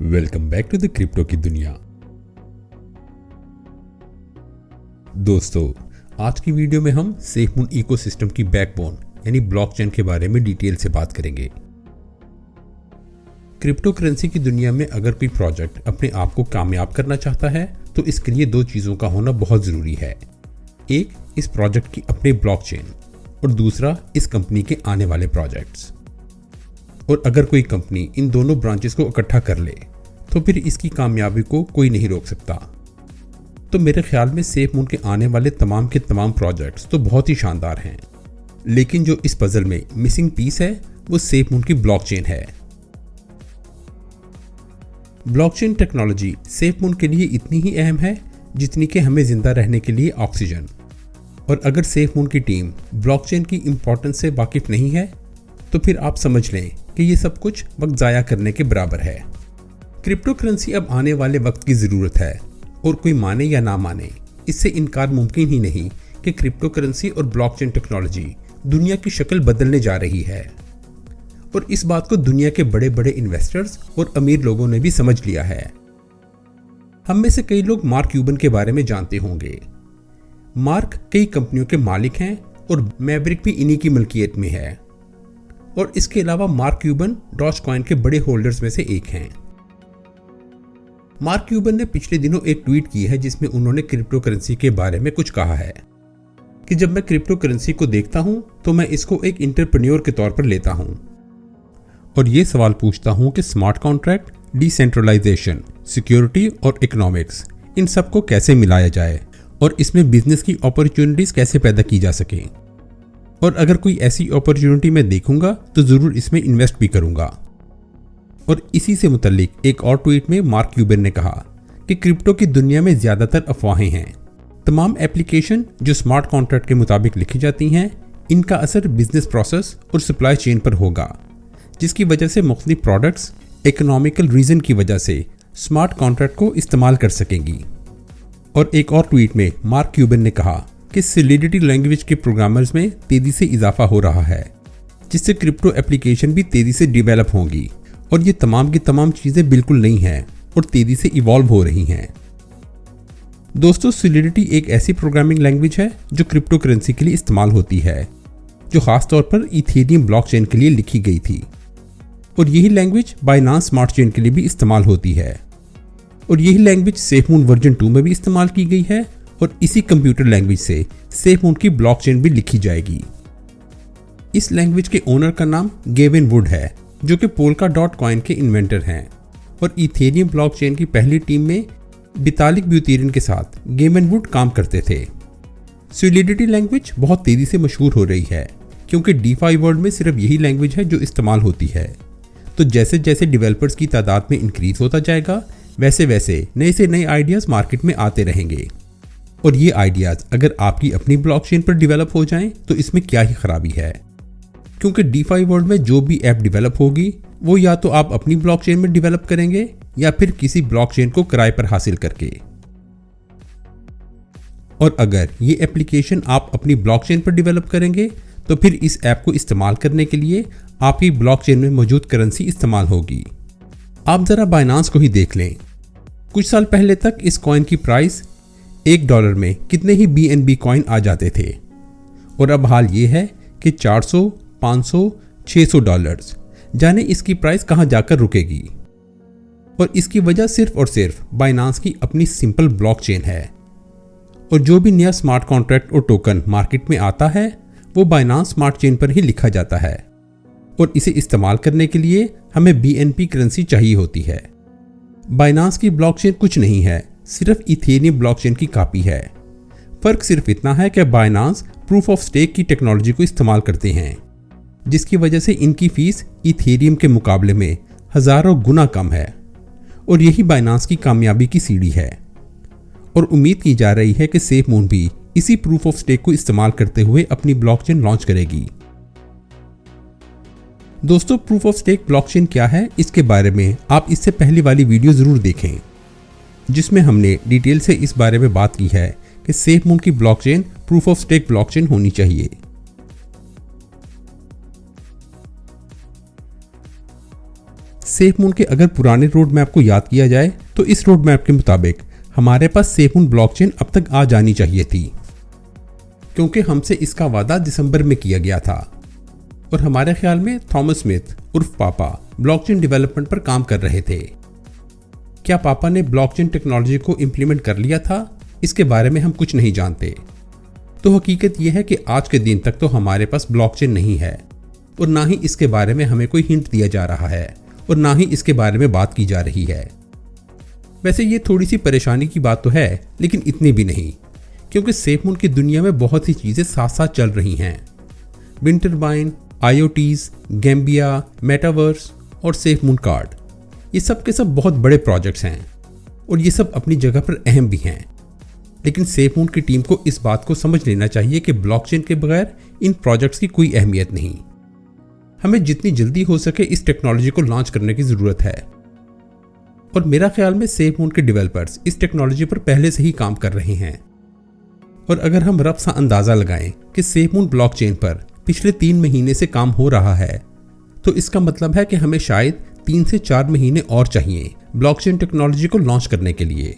Welcome back to the crypto की दुनिया। दोस्तों, आज की वीडियो में हम सेफमून इकोसिस्टम की बैकबोन यानी ब्लॉकचेन के बारे में डिटेल से बात करेंगे। क्रिप्टो करेंसी की दुनिया में अगर कोई प्रोजेक्ट अपने आप को कामयाब करना चाहता है तो इसके लिए दो चीज़ों का होना बहुत ज़रूरी है। एक, इस प्रोजेक्ट की अपनी ब्लॉकचेन और दूसरा, इस कंपनी के आने वाले प्रोजेक्ट्स। और अगर कोई कंपनी इन दोनों ब्रांचेस को इकट्ठा कर ले तो फिर इसकी कामयाबी को कोई नहीं रोक सकता। तो मेरे ख्याल में सेफमून के आने वाले तमाम के तमाम प्रोजेक्ट्स तो बहुत ही शानदार हैं, लेकिन जो इस पजल में मिसिंग पीस है वो सेफमून की ब्लॉकचेन है। ब्लॉकचेन टेक्नोलॉजी सेफमून के लिए इतनी ही अहम है जितनी कि हमें जिंदा रहने के लिए ऑक्सीजन। और अगर सेफमून की टीम ब्लॉकचेन की इंपॉर्टेंस से वाकिफ नहीं है तो फिर आप समझ लें कि ये सब कुछ वक्त ज़ाया करने के बराबर है। क्रिप्टो करेंसी अब आने वाले वक्त की ज़रूरत है और कोई माने या ना माने, इससे इनकार मुमकिन ही नहीं कि क्रिप्टो करेंसी और ब्लॉकचेन टेक्नोलॉजी दुनिया की शक्ल बदलने जा रही है। और इस बात को दुनिया के बड़े बड़े इन्वेस्टर्स और अमीर लोगों ने भी समझ लिया है। हम में से कई लोग मार्क क्यूबन के बारे में जानते होंगे। मार्क कई कंपनियों के मालिक हैं और मैवरिक भी इन्हीं की मलकियत में है। और इसके अलावा मार्क क्यूबन डॉजकॉइन के बड़े होल्डर्स में से एक हैं। मार्क क्यूबन ने पिछले दिनों एक ट्वीट की है जिसमें उन्होंने क्रिप्टो करेंसी के बारे में कुछ कहा है कि जब मैं क्रिप्टो करेंसी को देखता हूं तो मैं इसको एक एंटरप्रेन्योर के तौर पर लेता हूं और ये सवाल पूछता हूं कि स्मार्ट कॉन्ट्रैक्ट, डिसेंट्रलाइजेशन, सिक्योरिटी और इकोनॉमिक्स, इन सबको कैसे मिलाया जाए और इसमें बिजनेस की अपॉर्चुनिटीज कैसे पैदा की जा सके। और अगर कोई ऐसी अपॉर्चुनिटी मैं देखूंगा तो जरूर इसमें इन्वेस्ट भी करूंगा। और इसी से मुतल्लिक एक और ट्वीट में मार्क क्यूबन ने कहा कि क्रिप्टो की दुनिया में ज्यादातर अफवाहें हैं। तमाम एप्लीकेशन जो स्मार्ट कॉन्ट्रैक्ट के मुताबिक लिखी जाती हैं, इनका असर बिजनेस प्रोसेस और सप्लाई चेन पर होगा, जिसकी वजह से मुख्तलिफ प्रोडक्ट्स इकोनॉमिकल रीजन की वजह से स्मार्ट कॉन्ट्रैक्ट को इस्तेमाल कर सकेंगी। और एक और ट्वीट में मार्क क्यूबन ने कहा कि सॉलिडिटी लैंग्वेज के प्रोग्रामर्स में तेजी से इजाफा हो रहा है, जिससे क्रिप्टो एप्लीकेशन भी तेजी से डेवलप होंगी। और ये तमाम की तमाम चीज़ें बिल्कुल नई हैं और तेजी से इवॉल्व हो रही हैं। दोस्तों, सॉलिडिटी एक ऐसी प्रोग्रामिंग लैंग्वेज है जो क्रिप्टो करेंसी के लिए इस्तेमाल होती है, जो खासतौर पर इथेरियम ब्लॉकचेन के लिए लिखी गई थी। और यही लैंग्वेज बाइनांस स्मार्ट चेन के लिए भी इस्तेमाल होती है। और यही लैंग्वेज सेफमून वर्जन 2 में भी इस्तेमाल की गई है और इसी कंप्यूटर लैंग्वेज से सेफमून की ब्लॉकचेन भी लिखी जाएगी। इस लैंग्वेज के ओनर का नाम गेविन वुड है, जो कि पोल्काडॉट के इन्वेंटर हैं। और इथेरियम ब्लॉकचेन की पहली टीम में वितालिक ब्यूटेरिन के साथ गेविन वुड काम करते थे। सॉलिडिटी लैंग्वेज बहुत तेजी से मशहूर हो रही है क्योंकि डीफाई वर्ल्ड में सिर्फ यही लैंग्वेज है जो इस्तेमाल होती है। तो जैसे जैसे डेवलपर्स की तादाद में इंक्रीज होता जाएगा, वैसे वैसे नए से नए आइडियाज मार्केट में आते रहेंगे। और ये आइडियाज अगर आपकी अपनी ब्लॉकचेन पर डेवलप हो जाएं तो इसमें क्या ही खराबी है, क्योंकि डीफाई वर्ल्ड में जो भी ऐप डेवलप होगी वो या तो आप अपनी ब्लॉकचेन में डेवलप करेंगे या फिर किसी ब्लॉकचेन को किराए पर हासिल करके। और अगर ये एप्लीकेशन आप अपनी ब्लॉकचेन पर डेवलप करेंगे तो फिर इस ऐप को इस्तेमाल करने के लिए आपकी ब्लॉकचेन में मौजूद करेंसी इस्तेमाल होगी। आप जरा बाइनांस को ही देख लें। कुछ साल पहले तक इस कॉइन की प्राइस $1 में कितने ही BNB कॉइन आ जाते थे और अब हाल ये है कि $400, $500, $600। जाने इसकी प्राइस कहां जाकर रुकेगी। और इसकी वजह सिर्फ और सिर्फ बाइनांस की अपनी सिंपल ब्लॉकचेन है। और जो भी नया स्मार्ट कॉन्ट्रैक्ट और टोकन मार्केट में आता है वो बाइनांस स्मार्ट चेन पर ही लिखा जाता है और इसे इस्तेमाल करने के लिए हमें BNB करेंसी चाहिए होती है। बाइनांस की ब्लॉकचेन कुछ नहीं है, सिर्फ इथेरियम ब्लॉकचेन की कॉपी है। फर्क सिर्फ इतना है कि बाइनांस प्रूफ ऑफ स्टेक की टेक्नोलॉजी को इस्तेमाल करते हैं, जिसकी वजह से इनकी फीस इथेरियम के मुकाबले में हजारों गुना कम है। और यही बाइनांस की कामयाबी की सीढ़ी है। और उम्मीद की जा रही है कि सेफमून भी इसी प्रूफ ऑफ स्टेक को इस्तेमाल करते हुए अपनी ब्लॉकचेन लॉन्च करेगी। दोस्तों, प्रूफ ऑफ स्टेक ब्लॉकचेन क्या है, इसके बारे में आप इससे पहली वाली वीडियो जरूर देखें, जिसमें हमने डिटेल से इस बारे में बात की है कि सेफमून की blockchain proof of stake blockchain होनी चाहिए। सेफमून के अगर पुराने रोड मैप को याद किया जाए तो इस रोड मैप के मुताबिक हमारे पास सेफमून ब्लॉकचेन अब तक आ जानी चाहिए थी, क्योंकि हमसे इसका वादा दिसंबर में किया गया था और हमारे ख्याल में थॉमस स्मिथ उर्फ पापा ब्लॉकचेन डेवलपमेंट पर काम कर रहे थे। क्या पापा ने ब्लॉकचेन टेक्नोलॉजी को इंप्लीमेंट कर लिया था? इसके बारे में हम कुछ नहीं जानते। तो हकीकत यह है कि आज के दिन तक तो हमारे पास ब्लॉकचेन नहीं है और ना ही इसके बारे में हमें कोई हिंट दिया जा रहा है और ना ही इसके बारे में बात की जा रही है। वैसे ये थोड़ी सी परेशानी की बात तो है, लेकिन इतनी भी नहीं, क्योंकि सेफमून की दुनिया में बहुत सी चीज़ें साथ साथ चल रही हैं। Wind turbine, IoTs, Gambia, metaverse और सेफमून कार्ड, ये सब के सब बहुत बड़े प्रोजेक्ट्स हैं और ये सब अपनी जगह पर अहम भी हैं। लेकिन सेफमून की टीम को इस बात को समझ लेना चाहिए कि ब्लॉकचेन के बगैर इन प्रोजेक्ट्स की कोई अहमियत नहीं। हमें जितनी जल्दी हो सके इस टेक्नोलॉजी को लॉन्च करने की ज़रूरत है और मेरा ख्याल में सेफमून के डेवलपर्स इस टेक्नोलॉजी पर पहले से ही काम कर रहे हैं। और अगर हम रफ सा अंदाज़ा लगाएं कि सेफमून ब्लॉकचेन पर पिछले 3 महीने से काम हो रहा है, तो इसका मतलब है कि हमें शायद 3 से 4 महीने और चाहिए ब्लॉकचेन टेक्नोलॉजी को लॉन्च करने के लिए।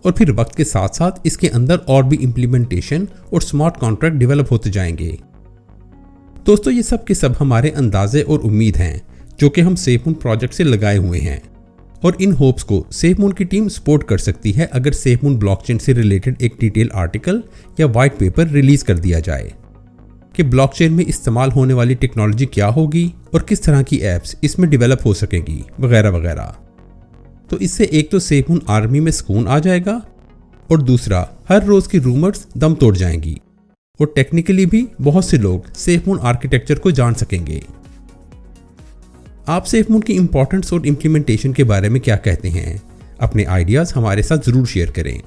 और फिर वक्त के साथ साथ इसके अंदर और भी इम्प्लीमेंटेशन और स्मार्ट कॉन्ट्रैक्ट डेवलप होते जाएंगे। दोस्तों, ये सब के सब हमारे अंदाजे और उम्मीद हैं जो कि हम सेफमून प्रोजेक्ट से लगाए हुए हैं और इन होप्स को सेफमून की टीम सपोर्ट कर सकती है अगर सेफमून ब्लॉकचेन से रिलेटेड एक डिटेल आर्टिकल या वाइट पेपर रिलीज कर दिया जाए कि ब्लॉकचेन में इस्तेमाल होने वाली टेक्नोलॉजी क्या होगी और किस तरह की ऐप्स इसमें डेवलप हो सकेंगी वगैरह वगैरह। तो इससे एक तो सेफमून आर्मी में सुकून आ जाएगा और दूसरा हर रोज की रूमर्स दम तोड़ जाएंगी और टेक्निकली भी बहुत से लोग सेफमून आर्किटेक्चर को जान सकेंगे। आप सेफमून की इंपॉर्टेंस और इम्प्लीमेंटेशन के बारे में क्या कहते हैं? अपने आइडियाज़ हमारे साथ ज़रूर शेयर करें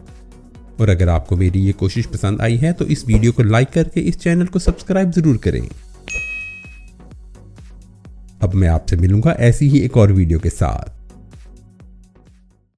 और अगर आपको मेरी ये कोशिश पसंद आई है तो इस वीडियो को लाइक करके इस चैनल को सब्सक्राइब ज़रूर करें। अब मैं आपसे मिलूंगा ऐसी ही एक और वीडियो के साथ।